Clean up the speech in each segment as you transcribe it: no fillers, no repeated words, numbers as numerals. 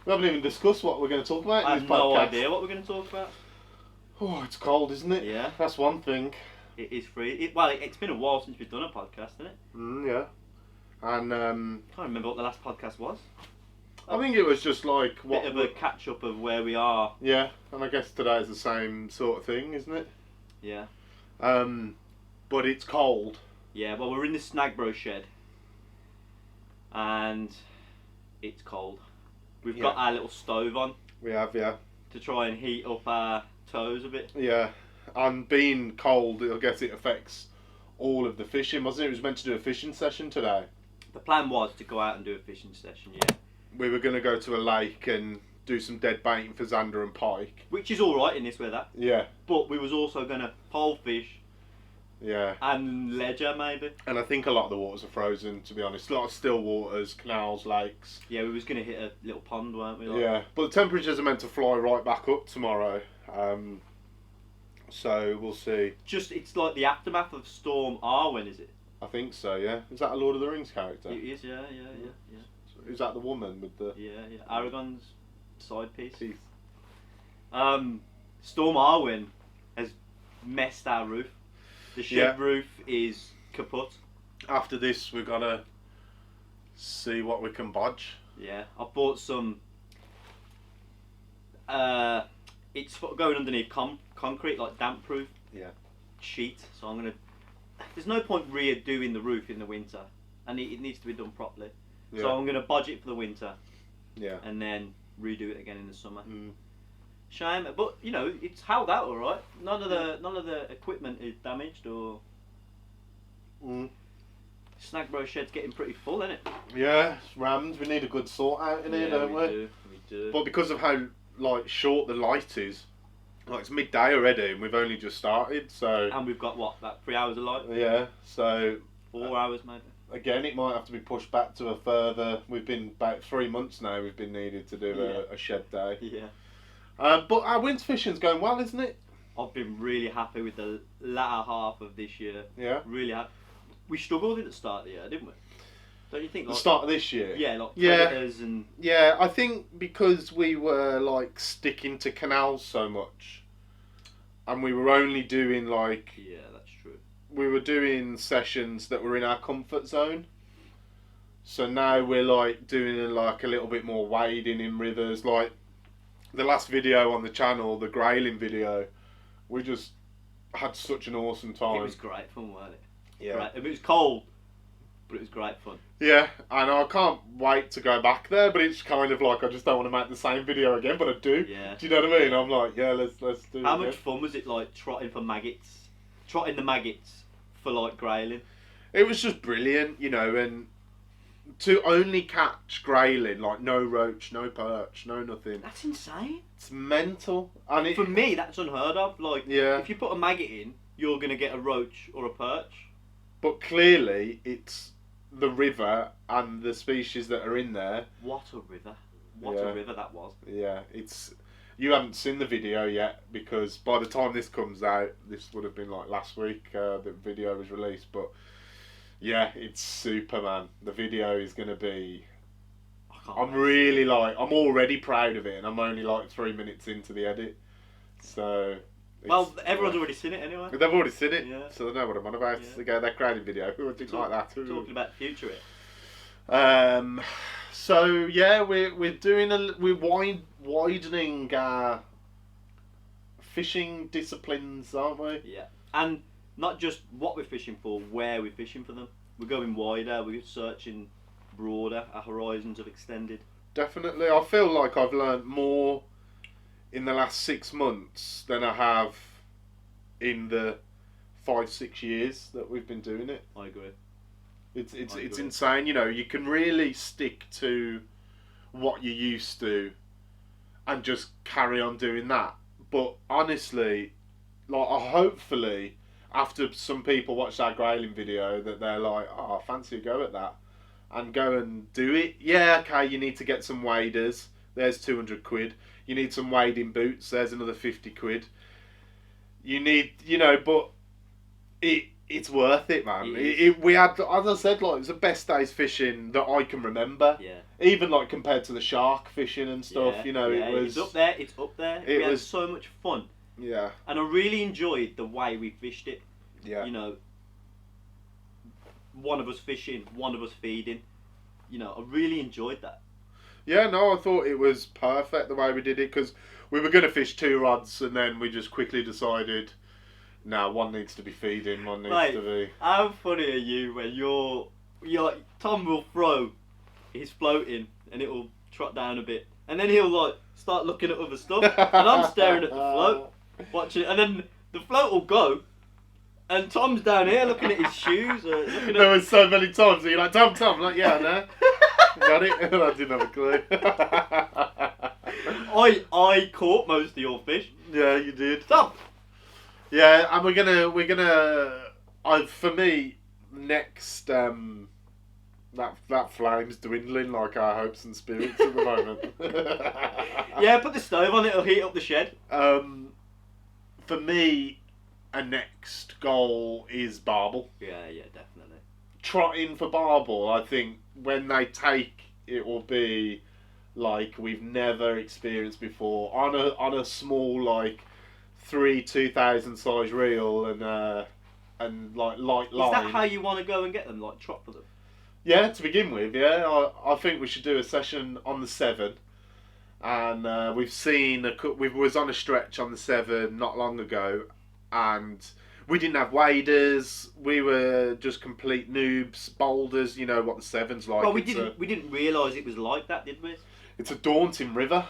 We haven't even discussed what we're going to talk about I in have this podcast. no idea what we're going to talk about. Oh, it's cold, isn't it? Yeah. That's one thing. It is free. It's been a while since we've done a podcast, hasn't it? Yeah. And Can't remember what the last podcast was. I think it was just like Bit of a catch up of where we are. Yeah, and I guess today's the same sort of thing, isn't it? Yeah. But it's cold. Yeah. Well, we're in the Snagged Bro shed, and it's cold. We've got our little stove on. We have, yeah. To try and heat up our toes a bit. Yeah, and being cold, I guess it affects all of the fishing, wasn't it? It was meant to do a fishing session today. The plan was to go out and do a fishing session, yeah. We were going to go to a lake and do some dead baiting for zander and pike. Which is alright in this weather. Yeah. But we was also going to pole fish. Yeah. And ledger, maybe. And I think a lot of the waters are frozen, to be honest. A lot of still waters, canals, lakes. Yeah, we was going to hit a little pond, weren't we? Yeah, but the temperatures are meant to fly right back up tomorrow. So we'll see. It's like the aftermath of Storm Arwen, is it? I think so, yeah. Is that a Lord of the Rings character? It is, yeah. Is that the woman with the... Yeah. Aragorn's side piece. Storm Arwen has messed our roof. The shed roof is kaput. After this, we've got to see what we can bodge. Yeah, I bought some... it's going underneath concrete, like damp-proof sheet. So I'm going to... There's no point redoing the roof in the winter. And it needs to be done properly. Yeah. So I'm going to budget for the winter. Yeah. And then redo it again in the summer. Shame, but you know it's held out all right. None of the equipment is damaged or. Snagged Bro shed's getting pretty full, isn't it? Yeah, it's rammed. We need a good sort out in here, don't we? We do. But because of how short the light is, it's midday already, and we've only just started. So. And we've got about 3 hours of light. Yeah. So. 4 hours maybe. Again, it might have to be pushed back to a further. We've been about 3 months now. We've been needed to do a shed day. Yeah. But our winter fishing's going well, isn't it? I've been really happy with the latter half of this year. Yeah. Really happy. We struggled at the start of the year, didn't we? Don't you think? The start of this year? Yeah, like predators and... Yeah, I think because we were sticking to canals so much, and we were only doing Yeah, that's true. We were doing sessions that were in our comfort zone. So now we're doing a little bit more wading in rivers, the last video on the channel, the grayling video, we just had such an awesome time. It was great fun, wasn't it? Yeah. Great. I mean, it was cold, but it was great fun. Yeah, and I can't wait to go back there, but it's kind of I just don't want to make the same video again, but I do. Yeah. Do you know what I mean? I'm let's do it. How much fun was it trotting the maggots for grayling? It was just brilliant, and to only catch grayling, no roach, no perch, no nothing. That's insane. It's mental. And for me, that's unheard of. If you put a maggot in, you're going to get a roach or a perch. But clearly, it's the river and the species that are in there. What a river. What a river that was. Yeah, you haven't seen the video yet, because by the time this comes out, this would have been last week, the video was released, but... Yeah, it's super, man. The video is going to be... I'm already proud of it, and I'm only 3 minutes into the edit. So... Well, everyone's already seen it anyway. They've already seen it, yeah. So they know what I'm on about. They go, that crowded video. Who would think like that? Talking about the future it. So, yeah, we're widening our fishing disciplines, aren't we? Yeah. And... not just what we're fishing for, where we're fishing for them. We're going wider, we're searching broader, our horizons have extended. Definitely. I feel like I've learned more in the last 6 months than I have in the 5-6 years that we've been doing it. I agree. It's insane, you can really stick to what you used to and just carry on doing that. But honestly, hopefully... after some people watch that grayling video, that they're I fancy a go at that. And go and do it. Yeah, okay, you need to get some waders. There's 200 quid. You need some wading boots. There's another 50 quid. You need, but it's worth it, man. We had, as I said, like, it was the best days fishing that I can remember. Yeah. Even like compared to the shark fishing and stuff, Yeah, you know, yeah, it was. It's up there. It's up there. We had so much fun. Yeah. And I really enjoyed the way we fished it. Yeah. You know, one of us fishing, one of us feeding. You know, I really enjoyed that. Yeah, no, I thought it was perfect the way we did it, because we were going to fish 2 rods and then we just quickly decided, no, one needs to be feeding, one needs to be... How funny are you when you're like, Tom will throw his floating and it will trot down a bit, and then he'll like start looking at other stuff, and I'm staring at the float, watching it, and then the float will go, and Tom's down here looking at his shoes. There was so many times that you're like, Tom, I'm like, yeah, I know. Got it? And I didn't have a clue. I caught most of your fish. Yeah, you did. Tom. Yeah, and we're gonna. For me, next that flame's dwindling like our hopes and spirits at the moment. Yeah, put the stove on, it'll heat up the shed. For me, a next goal is barbel. Yeah, definitely. Trotting for barbel, I think when they take, it will be like we've never experienced before on a small like 2,000 size reel and like light line. Is that how you want to go and get them? Like trot for them? Yeah, to begin with, yeah. I think we should do a session on the 7. And we've seen, we was on a stretch on the 7 not long ago, and we didn't have waders. We were just complete noobs, boulders. You know what the 7's like. Well, we didn't realise it was like that, did we? It's a daunting river.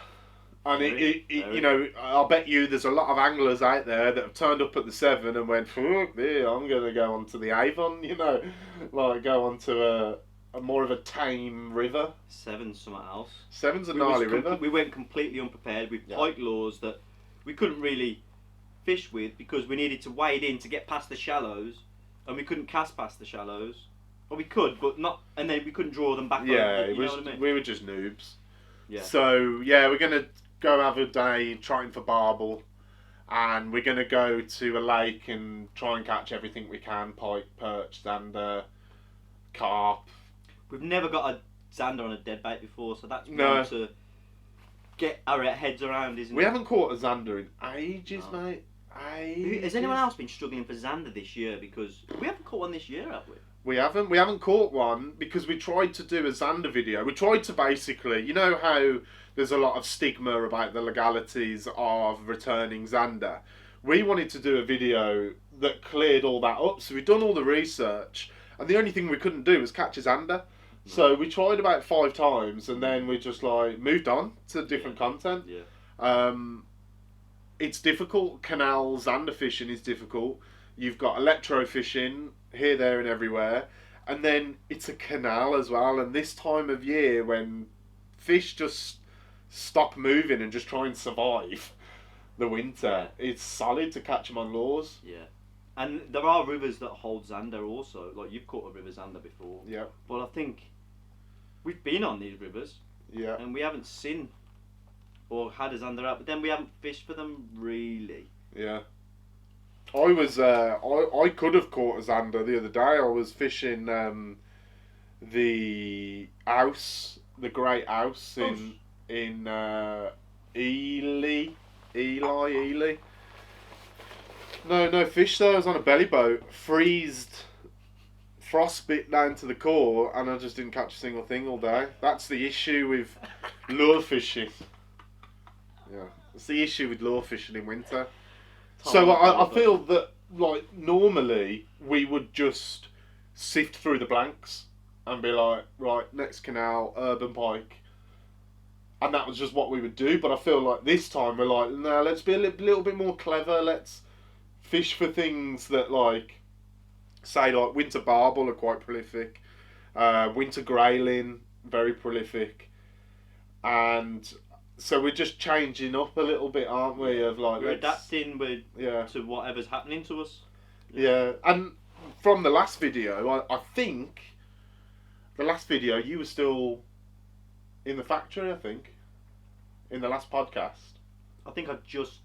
And you know, I'll bet you there's a lot of anglers out there that have turned up at the 7 and went, fuck me, I'm going to go onto the Avon, you know, like go onto a more of a tame river. 7's something else. 7's a gnarly river. We went completely unprepared with pike lures that we couldn't really fish with because we needed to wade in to get past the shallows, and we couldn't cast past the shallows. Well, we could, but not, and then we couldn't draw them back. Yeah, you know what I mean? We were just noobs. Yeah. So yeah, we're gonna go have a day trying for barbel, and we're gonna go to a lake and try and catch everything we can: pike, perch, zander, carp. We've never got a zander on a dead bait before, so that's one to get our heads around, isn't it? We haven't caught a zander in ages, mate. Has anyone else been struggling for zander this year? Because we haven't caught one this year, have we? We haven't caught one because we tried to do a zander video. We tried to basically, you know how there's a lot of stigma about the legalities of returning zander. We wanted to do a video that cleared all that up, so we'd done all the research, and the only thing we couldn't do was catch a zander. So we tried about 5 times, and then we just like moved on to different content. Yeah. It's difficult. Canal zander fishing is difficult. You've got electro fishing here, there, and everywhere, and then it's a canal as well. And this time of year, when fish just stop moving and just try and survive the winter, it's solid to catch them on lures. Yeah. And there are rivers that hold zander also. Like, you've caught a river zander before. Yeah. But I think we've been on these rivers. Yeah. And we haven't seen or had a zander out, but then we haven't fished for them really. Yeah. I could have caught a zander the other day. I was fishing the Ouse, the Great Ouse in Ely. No fish though. I was on a belly boat, frostbit down to the core, and I just didn't catch a single thing all day. That's the issue with lure fishing. Yeah, it's the issue with lure fishing in winter. So I feel that like normally we would just sift through the blanks and be like, right, next canal, urban pike. And that was just what we would do. But I feel like this time we're like, no, let's be a little bit more clever. Let's fish for things that like, say like winter barbel are quite prolific. Winter grayling, very prolific. And so we're just changing up a little bit, aren't we? Of like we're adapting to whatever's happening to us. Yeah, and from the last video, I think the last video you were still in the factory. I think in the last podcast. I think I just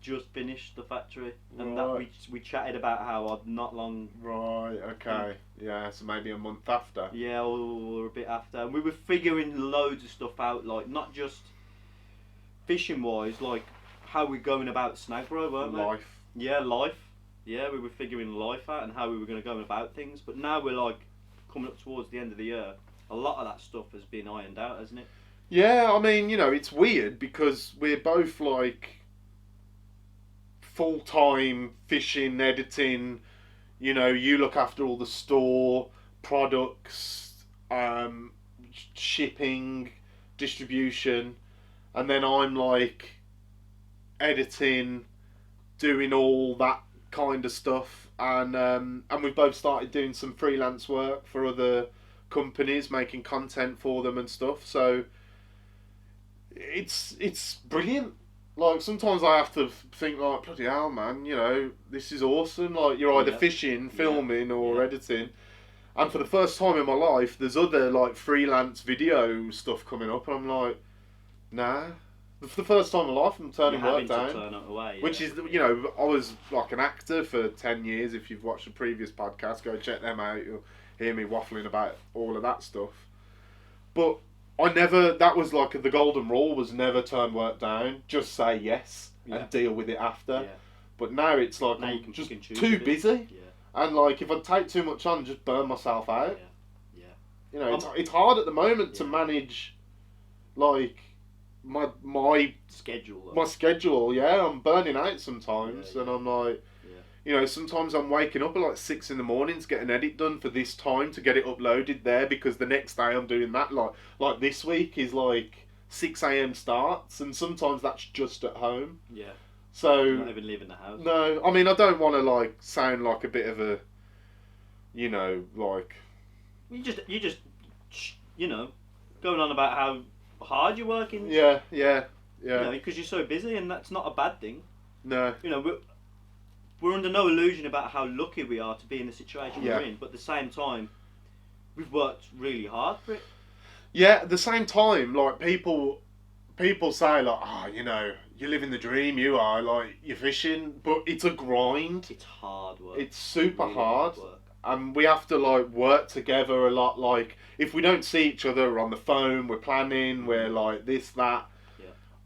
just finished the factory, and that we chatted about how I'd not long. Right. Okay. Yeah. So maybe a month after. Yeah, or a bit after, and we were figuring loads of stuff out, like not just fishing wise, like how we're going about Snagged Bro, weren't we? Life. Yeah, life. Yeah, we were figuring life out and how we were going to go about things. But now we're like coming up towards the end of the year. A lot of that stuff has been ironed out, hasn't it? Yeah, I mean, it's weird because we're both like full-time fishing, editing. You look after all the store products, shipping, distribution, and then I'm like editing, doing all that kind of stuff, and we've both started doing some freelance work for other companies, making content for them and stuff. So it's brilliant. Like sometimes I have to think like, bloody hell, man, this is awesome. Like you're either fishing, filming, or editing. And for the first time in my life, there's other like freelance video stuff coming up, and I'm like, nah. For the first time in my life, I'm turning work down. Turn it away, which is, I was like an actor for 10 years. If you've watched the previous podcast, go check them out. You'll hear me waffling about all of that stuff. But that was like the golden rule, was never turn work down. Just say yes and deal with it after. Yeah. But now it's like I'm just too busy. Yeah. And like if I take too much on, just burn myself out. Yeah. It's hard at the moment to manage like my schedule. My schedule, I'm burning out sometimes, and I'm like, sometimes I'm waking up at like 6 in the morning to get an edit done for this time to get it uploaded there, because the next day I'm doing that. Like this week is like 6 a.m. starts, and sometimes that's just at home. Yeah. So you're not even leaving the house. No, I mean I don't want to like sound like a bit of a, like. You just going on about how hard you're working. Yeah. Because you're so busy, and that's not a bad thing. No. We're under no illusion about how lucky we are to be in the situation we're in, but at the same time, we've worked really hard for it. Yeah, at the same time, like people say like, you're living the dream, you are, like, you're fishing, but it's a grind. It's hard work. It's super really hard work. And we have to like work together a lot. Like if we don't see each other on the phone, we're planning, we're like this, that,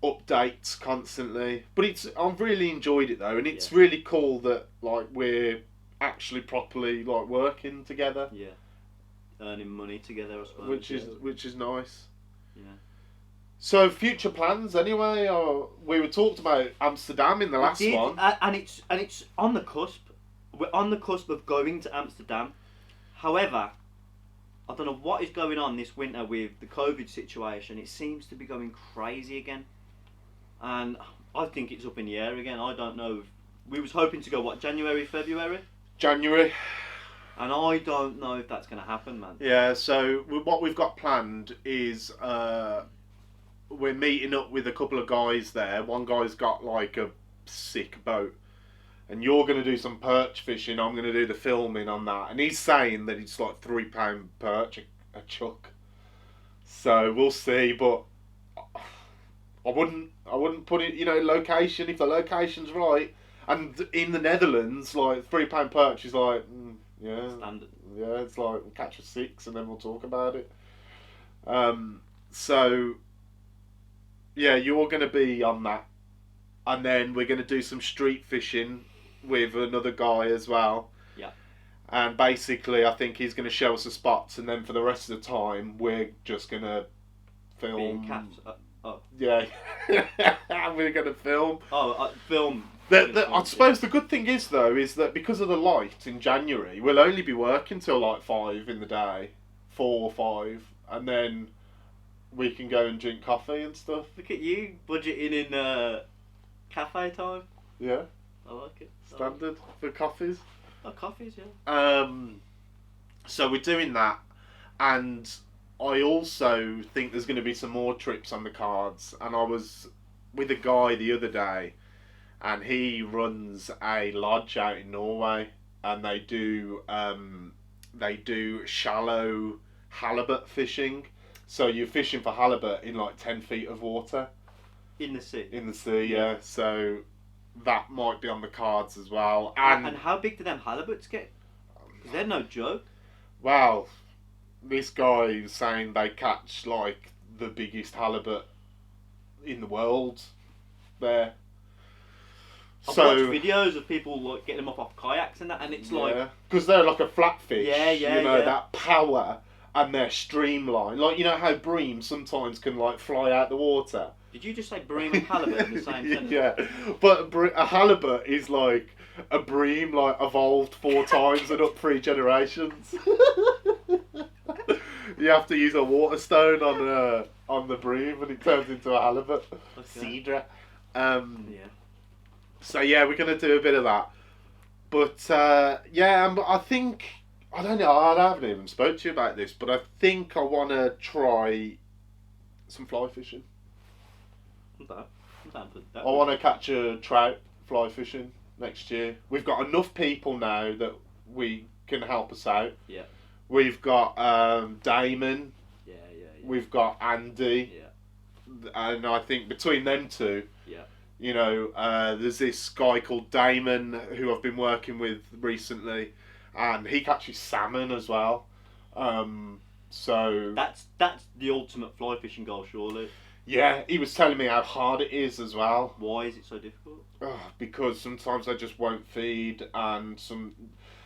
updates constantly. But I've really enjoyed it though, and it's really cool that like we're actually properly like working together. Yeah. Earning money together, I suppose. Which is nice. Yeah. So future plans anyway. We were talked about Amsterdam in the last one, and it's on the cusp. We're on the cusp of going to Amsterdam. However, I don't know what is going on this winter with the COVID situation. It seems to be going crazy again, and I think it's up in the air again. I don't know. We was hoping to go January, February. January. And I don't know if that's going to happen, man. Yeah. So what we've got planned is we're meeting up with a couple of guys there. One guy's got like a sick boat, and you're going to do some perch fishing. I'm going to do the filming on that. And he's saying that it's like £3 perch a chuck. So we'll see, but I wouldn't put it, location, if the location's right. And in the Netherlands, like £3 perch is like, standard. Yeah, it's like we'll catch a 6 and then we'll talk about it. So yeah, you're going to be on that. And then we're going to do some street fishing with another guy as well. Yeah. And basically, I think he's going to show us the spots, and then for the rest of the time, we're just going to film. Yeah. We're going to film. Film. I suppose the good thing is, though, is that because of the light in January, we'll only be working till like 5 in the day. 4 or 5. And then we can go and drink coffee and stuff. Look at you, budgeting in cafe time. Yeah. I like it. Standard for coffees. Oh, coffees, yeah. So we're doing that, and I also think there's going to be some more trips on the cards. And I was with a guy the other day, and he runs a lodge out in Norway, and they do shallow halibut fishing. So you're fishing for halibut in like 10 feet of water. In the sea. In the sea, yeah. So that might be on the cards as well. And how big do them halibuts get? Because they're no joke. Well, this guy is saying they catch like the biggest halibut in the world there. I've watched videos of people like getting them off kayaks and that, and it's like because they're like a flatfish. You know that power, and they're streamlined. Like you know how bream sometimes can like fly out the water. Did you just say bream and halibut in the same sentence? Yeah, but a halibut is like a bream, like evolved 4 times and up 3 generations. You have to use a water stone on the bream, and it turns into a halibut. Okay. Cedra. Yeah. So yeah, we're gonna do a bit of that, but I think I don't know. I haven't even spoke to you about this, but I think I want to try some fly fishing. I'm down for that. I want to catch a trout fly fishing next year. We've got enough people now that we can help us out. Yeah. We've got Damon. Yeah. We've got Andy. Yeah. And I think between them two. Yeah. You know, there's this guy called Damon who I've been working with recently, and he catches salmon as well. So that's the ultimate fly fishing goal, surely. Yeah, he was telling me how hard it is as well. Why is it so difficult? Because sometimes they just won't feed, and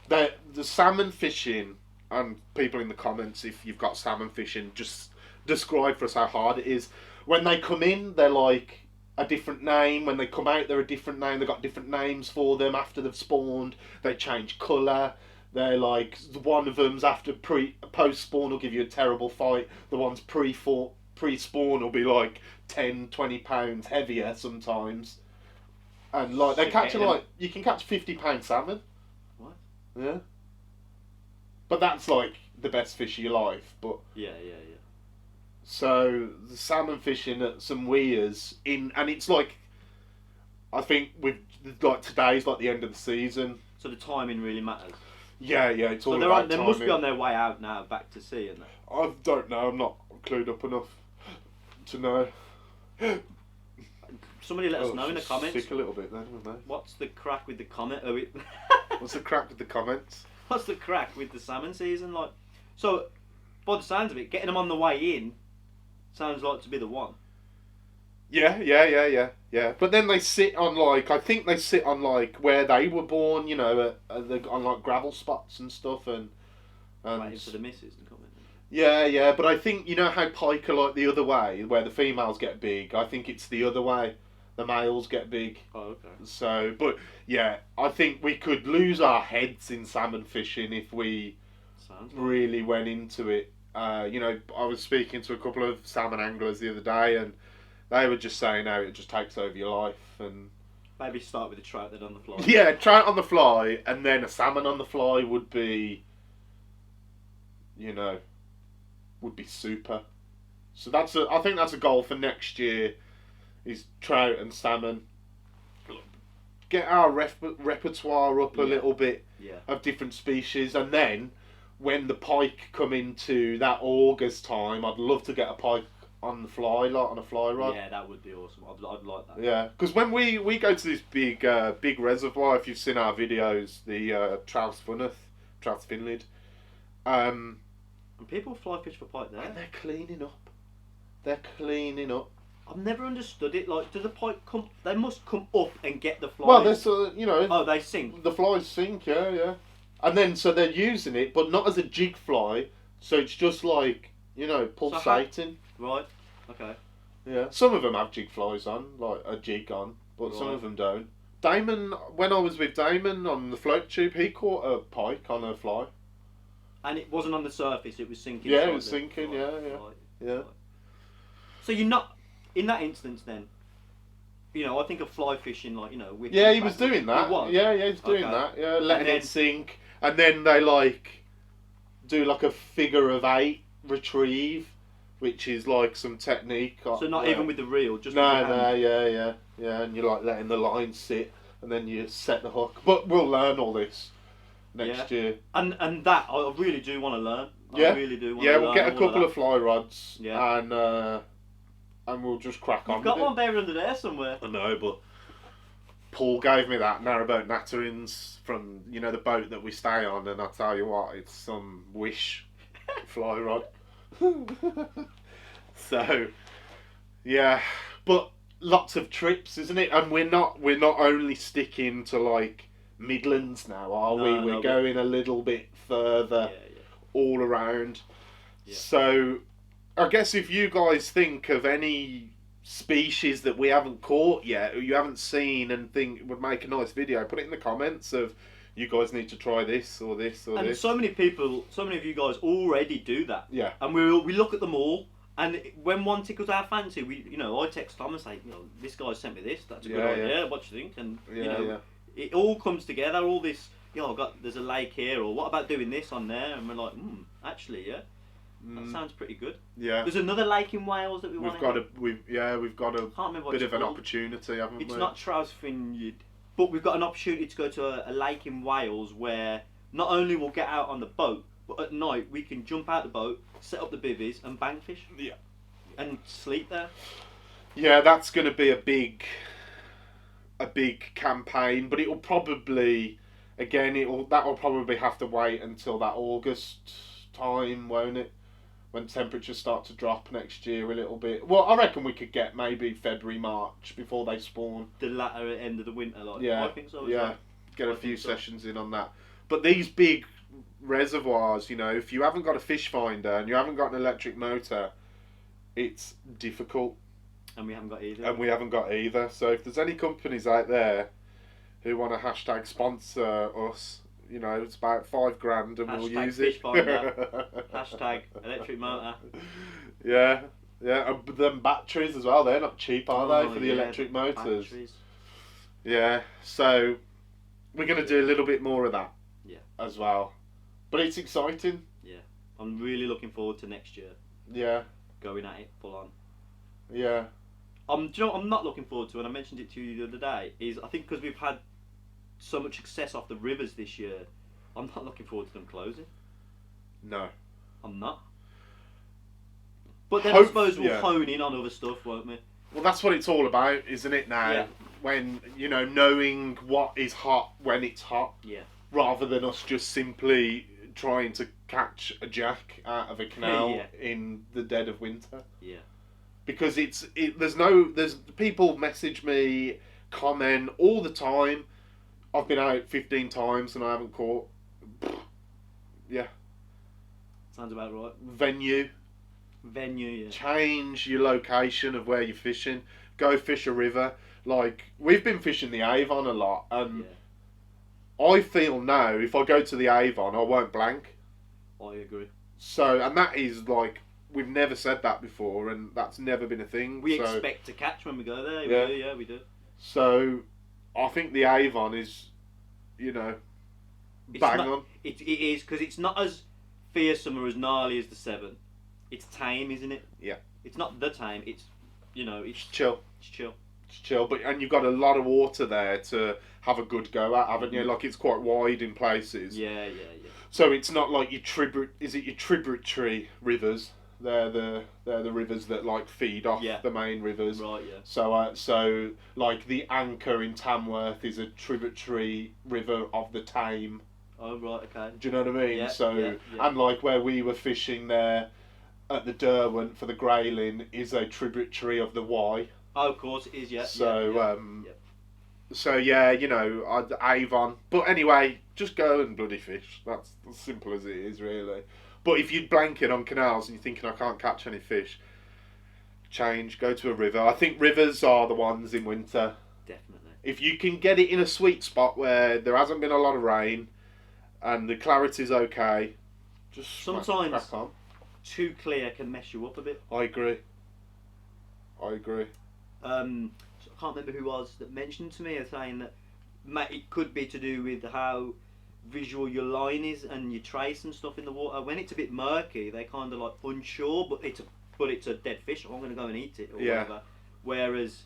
the salmon fishing, and people in the comments, if you've got salmon fishing, just describe for us how hard it is. When they come in, they're like a different name. When they come out, they're a different name. They've got different names for them after they've spawned. They change colour. They're like, one of them's after post-spawn will give you a terrible fight. The one's pre-spawn will be like 10, 20 pounds heavier sometimes. And like, they catch you can catch 50-pound salmon. What? Yeah. But that's like the best fish of your life. But yeah. So the salmon fishing at some weirs and it's like, I think with like today's like the end of the season. So the timing really matters. Yeah, it's all about they timing. must be on their way out now, back to sea, and that. I don't know. I'm not clued up enough to know. Somebody let us know in the comments. Sick a little bit then, wasn't I? What's the crack with the comment? What's the crack with the comments? What's the crack with the salmon season? Like, so by the sounds of it, getting them on the way in sounds like to be the one. Yeah. But then they sit on like, I think they sit on like where they were born, you know, on like gravel spots and stuff, and waiting for the missus to come in. Yeah. But I think, you know how pike are like the other way, where the females get big. I think it's the other way. The males get big. Oh, okay. So, but yeah, I think we could lose our heads in salmon fishing if we really went into it. You know, I was speaking to a couple of salmon anglers the other day, and they were just saying how it just takes over your life. And maybe start with a trout then on the fly. Yeah, trout on the fly, and then a salmon on the fly would be, you know, would be super. So I think that's a goal for next year, is trout and salmon. Get our repertoire up a little bit of different species, and then when the pike come into that August time, I'd love to get a pike on the fly, like on a fly rod. Yeah, that would be awesome. I'd like that. Yeah, because when we go to this big reservoir, if you've seen our videos, the Trout Finlid, and people fly fish for pike there. And they're cleaning up. I've never understood it. Like, do the pike come? They must come up and get the flies. Well, they're you know. Oh, they sink. The flies sink, yeah. And then so they're using it, but not as a jig fly. So it's just like, you know, pulsating. Right. Okay. Yeah. Some of them have jig flies on, like a jig on, but some of them don't. Damon, when I was with Damon on the float tube, he caught a pike on a fly. And it wasn't on the surface; it was sinking. Yeah, it was sinking. Yeah. Right. So you're not in that instance then. You know, I think of fly fishing, like, you know. Yeah, he was doing that. Yeah, he was doing that. Yeah, letting it sink, and then they like do like a figure of 8 retrieve, which is like some technique. So not even with the reel, just no, yeah, and you're like letting the line sit, and then you set the hook. But we'll learn all this next year. And that I really do want to learn. I really do want to learn. Yeah, we'll get a couple of fly rods. Yeah. And we'll just crack on. You've got one buried under there somewhere. I know, but Paul gave me that narrowboat natterings from, you know, the boat that we stay on, and I'll tell you what, it's some Wish fly rod. So, yeah, but lots of trips, isn't it? And we're not only sticking to like Midlands now, are we? We're going a little bit further, all around. Yeah. So, I guess if you guys think of any species that we haven't caught yet, or you haven't seen and think would make a nice video, put it in the comments of you guys need to try this or this or this. And so many of you guys already do that. Yeah. And we look at them all, and when one tickles our fancy, I text Tom and say, this guy sent me this. That's a good idea. What do you think? And it all comes together. All this, there's a lake here, or what about doing this on there? And we're like, actually, yeah. That sounds pretty good. Yeah. There's another lake in Wales that we've got a bit of an opportunity, haven't we? It's not Trousfin, but we've got an opportunity to go to a lake in Wales where not only we'll get out on the boat, but at night we can jump out the boat, set up the bivvies and bank fish. Yeah. And sleep there. Yeah, that's going to be a big campaign, but it'll probably that'll probably have to wait until that August time, won't it? When temperatures start to drop next year a little bit. Well, I reckon we could get maybe February, March before they spawn. The latter end of the winter, I think so. Get a few sessions in on that. But these big reservoirs, if you haven't got a fish finder and you haven't got an electric motor, it's difficult. And we haven't got either. So if there's any companies out there who want to hashtag sponsor us, it's about $5,000 and we'll use it. Hashtag electric motor. Yeah. And them batteries as well, they're not cheap, are they, for the electric motors? Batteries. Yeah, so we're going to do a little bit more of that as well. But it's exciting. Yeah. I'm really looking forward to next year. Yeah. Going at it full on. Yeah. Do you know what I'm not looking forward to, and I mentioned it to you the other day, is I think because we've had so much success off the rivers this year, I'm not looking forward to them closing. No. I'm not. But then I suppose we'll hone in on other stuff, won't we? Well, that's what it's all about, isn't it, now? Yeah. When, knowing what is hot when it's hot. Yeah. Rather than us just simply trying to catch a jack out of a canal in the dead of winter. Yeah. Because there's people message me, comment all the time. I've been out 15 times and I haven't caught. Yeah. Sounds about right. Venue, yeah. Change your location of where you're fishing. Go fish a river. Like, we've been fishing the Avon a lot, and I feel now if I go to the Avon, I won't blank. I agree. So, and that is like, we've never said that before, and that's never been a thing. We expect to catch when we go there. We do. So, I think the Avon is, bang on. It is, because it's not as fearsome or as gnarly as the Severn. It's tame, isn't it? Yeah. It's not the tame. It's, it's chill. It's chill. It's chill, and you've got a lot of water there to have a good go at, haven't you? Like, it's quite wide in places. Yeah. So it's not like your tributary rivers? They're the rivers that like feed off the main rivers. Right, yeah. So like the Anchor in Tamworth is a tributary river of the Tame. Oh right, okay. Do you know what I mean? Yeah, and like where we were fishing there at the Derwent for the grayling is a tributary of the Wye. Oh, of course it is. Yeah. So Avon. But anyway, just go and bloody fish. That's as simple as it is, really. But if you're blanking on canals and you're thinking, I can't catch any fish, go to a river. I think rivers are the ones in winter. Definitely. If you can get it in a sweet spot where there hasn't been a lot of rain and the clarity's okay, just sometimes crack on. Too clear can mess you up a bit. I agree. I can't remember who was that mentioned to me saying that it could be to do with how visual your line is and your trace and stuff in the water. When it's a bit murky, they kind of like unsure, but it's a dead fish. I'm going to go and eat it or whatever. Whereas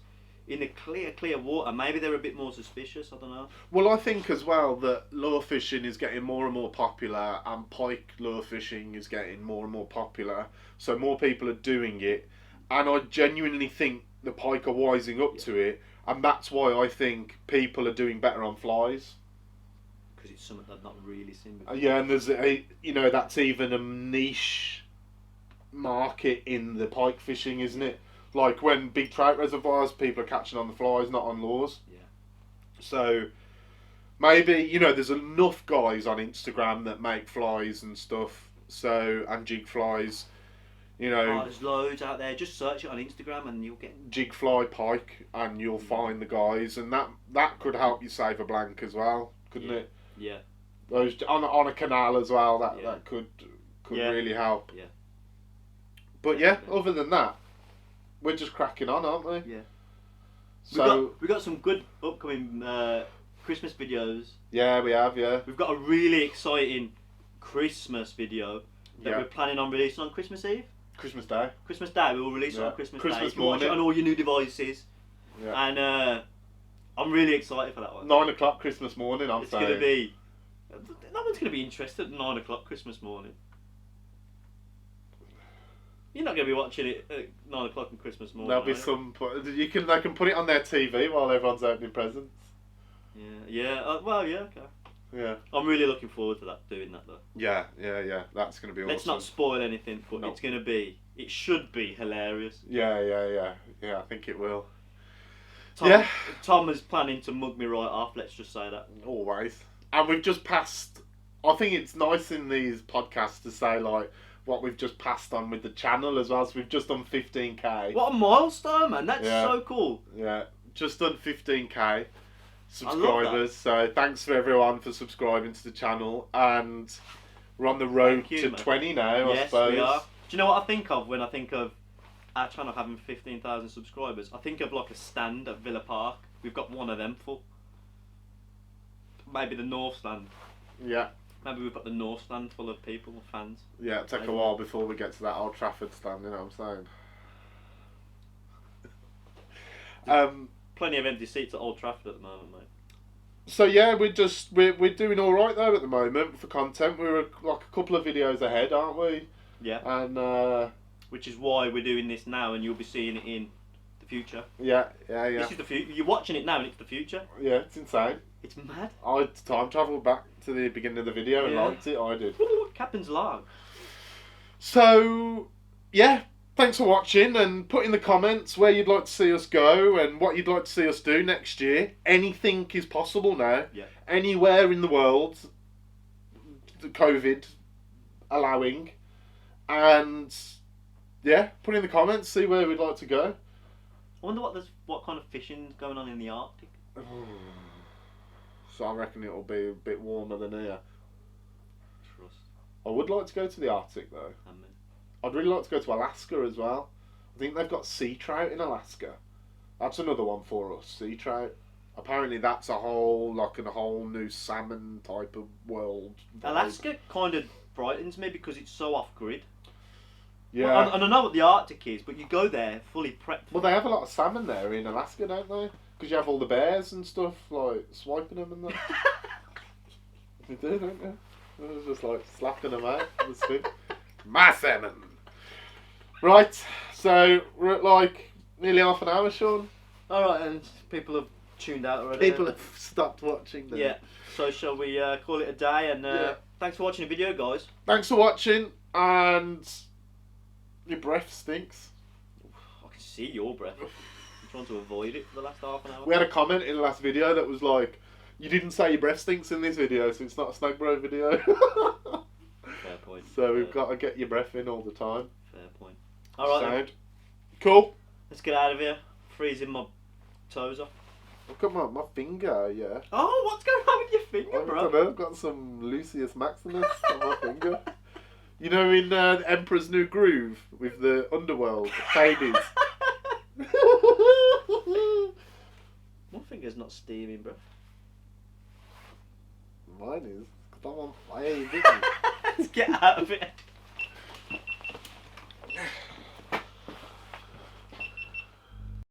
in the clear water, maybe they're a bit more suspicious. I don't know. Well, I think as well that lure fishing is getting more and more popular, and pike lure fishing is getting more and more popular. So more people are doing it, and I genuinely think the pike are wising up to it, and that's why I think people are doing better on flies. Because it's something they've not really seen before. Yeah, and there's that's even a niche market in the pike fishing, isn't it? Like when big trout reservoirs, people are catching on the flies, not on lures. Yeah. So maybe there's enough guys on Instagram that make flies and stuff. So and jig flies. There's loads out there. Just search it on Instagram and you'll get jig fly pike, and you'll find the guys, and that could help you save a blank as well, couldn't it? Yeah. Those on a canal as well. That could really help. Yeah. But other than that, we're just cracking on, aren't we? Yeah. So we got some good upcoming Christmas videos. Yeah, we have. Yeah. We've got a really exciting Christmas video that we're planning on releasing on Christmas Eve. Christmas Day. Christmas Day, we will release it on Christmas Day. You can watch morning. it on all your new devices. Yeah. And I'm really excited for that one. 9 o'clock Christmas morning, I'm saying. It's going to be... No one's going to be interested at 9 o'clock Christmas morning. You're not going to be watching it at 9 o'clock on Christmas morning. There'll be some... They can put it on their TV while everyone's opening presents. Yeah. Well, yeah, okay. Yeah. I'm really looking forward to doing that though. Yeah. That's going to be awesome. Let's not spoil anything, but it's going to be... It should be hilarious. Yeah, I think it will. Tom is planning to mug me right off, let's just say that. Always. And we've just passed... I think it's nice in these podcasts to say, like, what we've just passed on with the channel as well. So we've just done 15k. What a milestone, man. That's so cool. Yeah. Just done 15k subscribers. So thanks for everyone for subscribing to the channel. And we're on the road to 20 now, I suppose. We are. Do you know what I think of when I think of our channel having 15,000 subscribers? I think of like a stand at Villa Park. We've got one of them full. Maybe the North stand. Yeah. Maybe we've got the North stand full of people, fans. Yeah, it'll take a while before we get to that Old Trafford stand, you know what I'm saying? Plenty of empty seats at Old Trafford at the moment, mate. So yeah, we're doing all right though at the moment for content. We're like a couple of videos ahead, aren't we? Yeah. And which is why we're doing this now, and you'll be seeing it in the future. Yeah. This is the future. You're watching it now, and it's the future. Yeah, it's insane. It's mad. I time travelled back to the beginning of the video and liked it. I did. Captain's log. So yeah. Thanks for watching, and put in the comments where you'd like to see us go and what you'd like to see us do next year. Anything is possible now. Yeah. Anywhere in the world, the COVID allowing. And yeah, put in the comments, see where we'd like to go. I wonder what kind of fishing's going on in the Arctic. So I reckon it'll be a bit warmer than here. Trust. I would like to go to the Arctic though. I'd really like to go to Alaska as well. I think they've got sea trout in Alaska. That's another one for us, sea trout. Apparently that's a whole new salmon type of world. Alaska kind of frightens me because it's so off grid. Yeah. Well, and I know what the Arctic is, but you go there fully prepped. Well, they have a lot of salmon there in Alaska, don't they? Because you have all the bears and stuff, like swiping them and that. You do, don't you? It was just like slapping them out with the stick. My salmon! Right, so we're at like nearly half an hour, Sean. Alright, and people have tuned out already. People have stopped watching now. Yeah, so shall we call it a day? And thanks for watching the video, guys. Thanks for watching, and your breath stinks. I can see your breath. I'm trying to avoid it for the last half an hour. We had a comment in the last video that was like, you didn't say your breath stinks in this video, so it's not a Snagged Bro video. Fair point. So we've got to get your breath in all the time. Fair point. Alright. Cool. Let's get out of here. Freezing my toes off. Look at my finger, yeah. Oh, what's going on with your finger, bro? I don't know, I've got some Lucius Maximus on my finger. You know, in Emperor's New Groove with the underworld, Hades. My finger's not steaming, bro. Mine is, because I'm on fire, didn't you? Let's get out of it.